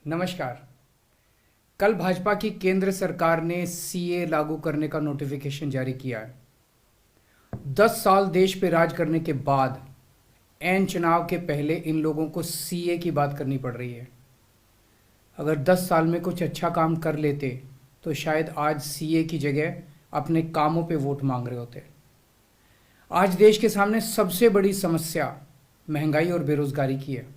नमस्कार। कल भाजपा की केंद्र सरकार ने सीए लागू करने का नोटिफिकेशन जारी किया है। 10 साल देश पे राज करने के बाद ऐन चुनाव के पहले इन लोगों को सीए की बात करनी पड़ रही है। अगर 10 साल में कुछ अच्छा काम कर लेते तो शायद आज सीए की जगह अपने कामों पे वोट मांग रहे होते। आज देश के सामने सबसे बड़ी समस्या महंगाई और बेरोजगारी की है।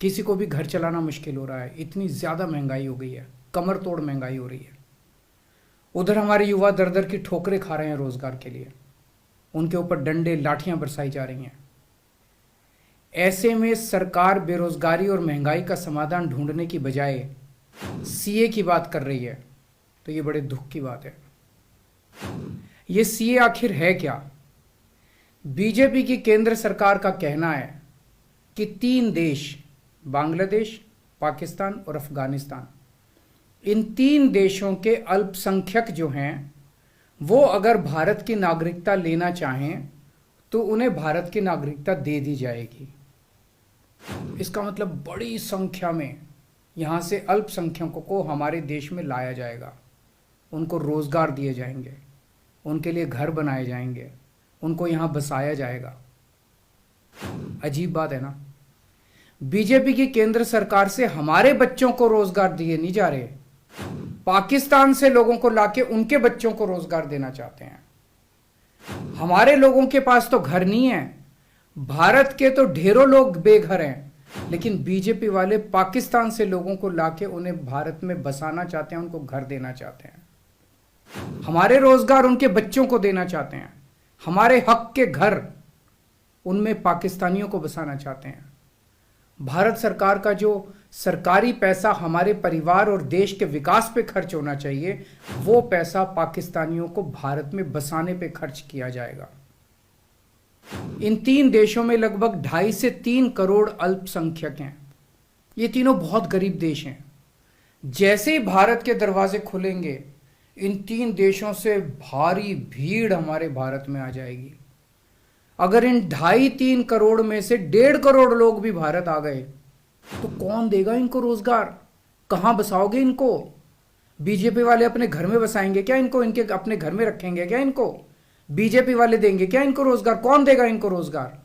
किसी को भी घर चलाना मुश्किल हो रहा है, इतनी ज़्यादा महंगाई हो गई है, कमर तोड़ महंगाई हो रही है। उधर हमारे युवा दर दर की ठोकरें खा रहे हैं रोजगार के लिए, उनके ऊपर डंडे लाठियां बरसाई जा रही हैं। ऐसे में सरकार बेरोजगारी और महंगाई का समाधान ढूंढने की बजाय सीए की बात कर रही है, तो ये बड़े दुख की बात है। ये सीए आखिर है क्या? बीजेपी की केंद्र सरकार का कहना है कि 3 देश, बांग्लादेश, पाकिस्तान और अफगानिस्तान, इन 3 देशों के अल्पसंख्यक जो हैं वो अगर भारत की नागरिकता लेना चाहें तो उन्हें भारत की नागरिकता दे दी जाएगी। इसका मतलब बड़ी संख्या में यहाँ से अल्पसंख्यकों को हमारे देश में लाया जाएगा, उनको रोजगार दिए जाएंगे, उनके लिए घर बनाए जाएंगे, उनको यहाँ बसाया जाएगा। अजीब बात है ना। बीजेपी की केंद्र सरकार से हमारे बच्चों को रोजगार दिए नहीं जा रहे, पाकिस्तान से लोगों को लाके उनके बच्चों को रोजगार देना चाहते हैं। हमारे लोगों के पास तो घर नहीं है, भारत के तो ढेरों लोग बेघर हैं, लेकिन बीजेपी वाले पाकिस्तान से लोगों को लाके उन्हें भारत में बसाना चाहते हैं, उनको घर देना चाहते हैं। हमारे रोजगार उनके बच्चों को देना चाहते हैं, हमारे हक के घर उनमें पाकिस्तानियों को बसाना चाहते हैं। भारत सरकार का जो सरकारी पैसा हमारे परिवार और देश के विकास पे खर्च होना चाहिए, वो पैसा पाकिस्तानियों को भारत में बसाने पे खर्च किया जाएगा। इन 3 देशों में लगभग 2.5 से 3 करोड़ अल्पसंख्यक हैं। ये तीनों बहुत गरीब देश हैं। जैसे ही भारत के दरवाजे खुलेंगे, इन 3 देशों से भारी भीड़ हमारे भारत में आ जाएगी। अगर इन 2.5-3 करोड़ में से 1.5 करोड़ लोग भी भारत आ गए तो कौन देगा इनको रोजगार? कहां बसाओगे इनको? बीजेपी वाले अपने घर में बसाएंगे क्या इनको? इनके अपने घर में रखेंगे क्या इनको? बीजेपी वाले देंगे क्या इनको रोजगार? कौन देगा इनको रोजगार?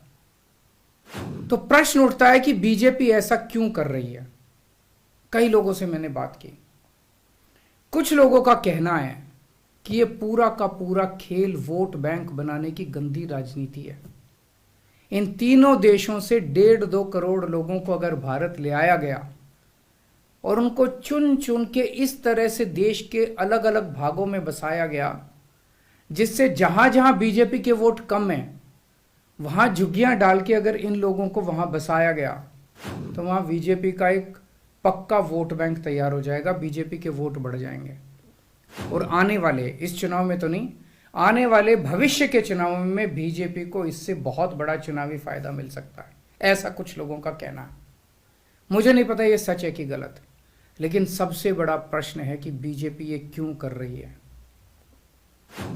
तो प्रश्न उठता है कि बीजेपी ऐसा क्यों कर रही है। कई लोगों से मैंने बात की, कुछ लोगों का कहना है कि ये पूरा का पूरा खेल वोट बैंक बनाने की गंदी राजनीति है। इन तीनों देशों से 1.5-2 करोड़ लोगों को अगर भारत ले आया गया और उनको चुन चुन के इस तरह से देश के अलग अलग भागों में बसाया गया, जिससे जहां जहां बीजेपी के वोट कम हैं वहां झुग्गियां डाल के अगर इन लोगों को वहां बसाया गया तो वहां बीजेपी का एक पक्का वोट बैंक तैयार हो जाएगा, बीजेपी के वोट बढ़ जाएंगे। और आने वाले, इस चुनाव में तो नहीं, आने वाले भविष्य के चुनाव में बीजेपी को इससे बहुत बड़ा चुनावी फायदा मिल सकता है, ऐसा कुछ लोगों का कहना है। मुझे नहीं पता ये सच है कि गलत, लेकिन सबसे बड़ा प्रश्न है कि बीजेपी ये क्यों कर रही है।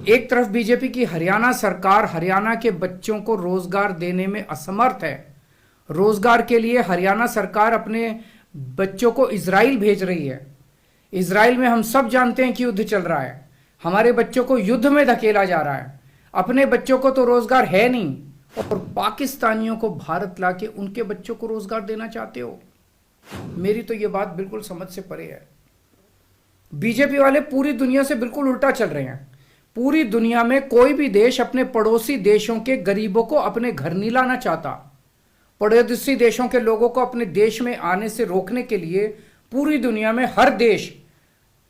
एक तरफ बीजेपी की हरियाणा सरकार हरियाणा के बच्चों को रोजगार देने में असमर्थ है। रोजगार के लिए हरियाणा सरकार अपने बच्चों को इजराइल भेज रही है। इजराइल में हम सब जानते हैं कि युद्ध चल रहा है, हमारे बच्चों को युद्ध में धकेला जा रहा है। अपने बच्चों को तो रोजगार है नहीं, और पाकिस्तानियों को भारत लाके उनके बच्चों को रोजगार देना चाहते हो। मेरी तो ये बात बिल्कुल समझ से परे है। बीजेपी वाले पूरी दुनिया से बिल्कुल उल्टा चल रहे हैं। पूरी दुनिया में कोई भी देश अपने पड़ोसी देशों के गरीबों को अपने घर नहीं लाना चाहता। पड़ोसी देशों के लोगों को अपने देश में आने से रोकने के लिए पूरी दुनिया में हर देश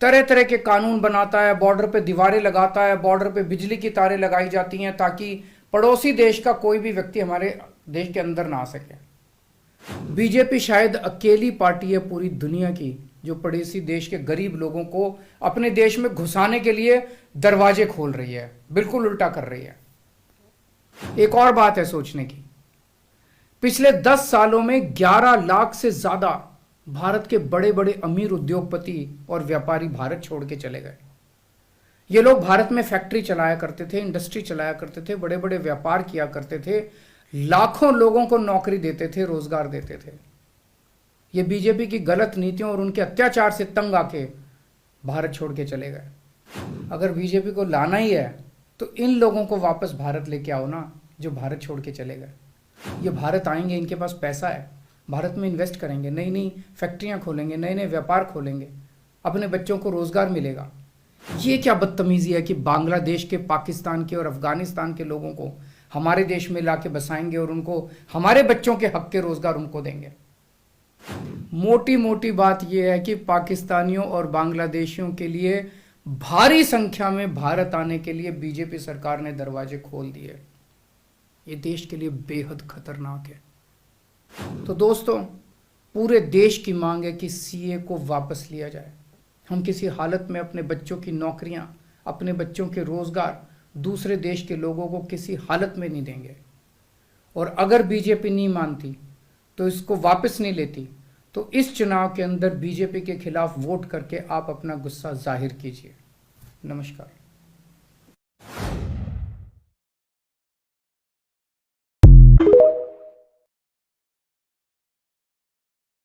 तरह तरह के कानून बनाता है, बॉर्डर पे दीवारें लगाता है, बॉर्डर पे बिजली की तारें लगाई जाती हैं ताकि पड़ोसी देश का कोई भी व्यक्ति हमारे देश के अंदर ना आ सके। बीजेपी शायद अकेली पार्टी है पूरी दुनिया की जो पड़ोसी देश के गरीब लोगों को अपने देश में घुसाने के लिए दरवाजे खोल रही है, बिल्कुल उल्टा कर रही है। एक और बात है सोचने की, पिछले 10 सालों में 11 लाख से ज्यादा भारत के बड़े बड़े अमीर उद्योगपति और व्यापारी भारत छोड़ के चले गए। ये लोग भारत में फैक्ट्री चलाया करते थे, इंडस्ट्री चलाया करते थे, बड़े बड़े व्यापार किया करते थे, लाखों लोगों को नौकरी देते थे, रोजगार देते थे। ये बीजेपी की गलत नीतियों और उनके अत्याचार से तंग आके भारत छोड़ के चले गए। अगर बीजेपी को लाना ही है तो इन लोगों को वापस भारत लेके आओ ना, जो भारत छोड़ के चले गए। ये भारत आएंगे, इनके पास पैसा है, भारत में इन्वेस्ट करेंगे, नई नई फैक्ट्रियां खोलेंगे, नए नए व्यापार खोलेंगे, अपने बच्चों को रोजगार मिलेगा। ये क्या बदतमीजी है कि बांग्लादेश के, पाकिस्तान के और अफगानिस्तान के लोगों को हमारे देश में लाके बसाएंगे और उनको हमारे बच्चों के हक के रोजगार उनको देंगे। मोटी मोटी बात यह है कि पाकिस्तानियों और बांग्लादेशियों के लिए भारी संख्या में भारत आने के लिए बीजेपी सरकार ने दरवाजे खोल दिए। ये देश के लिए बेहद खतरनाक है। तो दोस्तों, पूरे देश की मांग है कि सीए को वापस लिया जाए। हम किसी हालत में अपने बच्चों की नौकरियां, अपने बच्चों के रोजगार दूसरे देश के लोगों को किसी हालत में नहीं देंगे। और अगर बीजेपी नहीं मानती तो इसको वापस नहीं लेती, तो इस चुनाव के अंदर बीजेपी के खिलाफ वोट करके आप अपना गुस्सा जाहिर कीजिए। नमस्कार।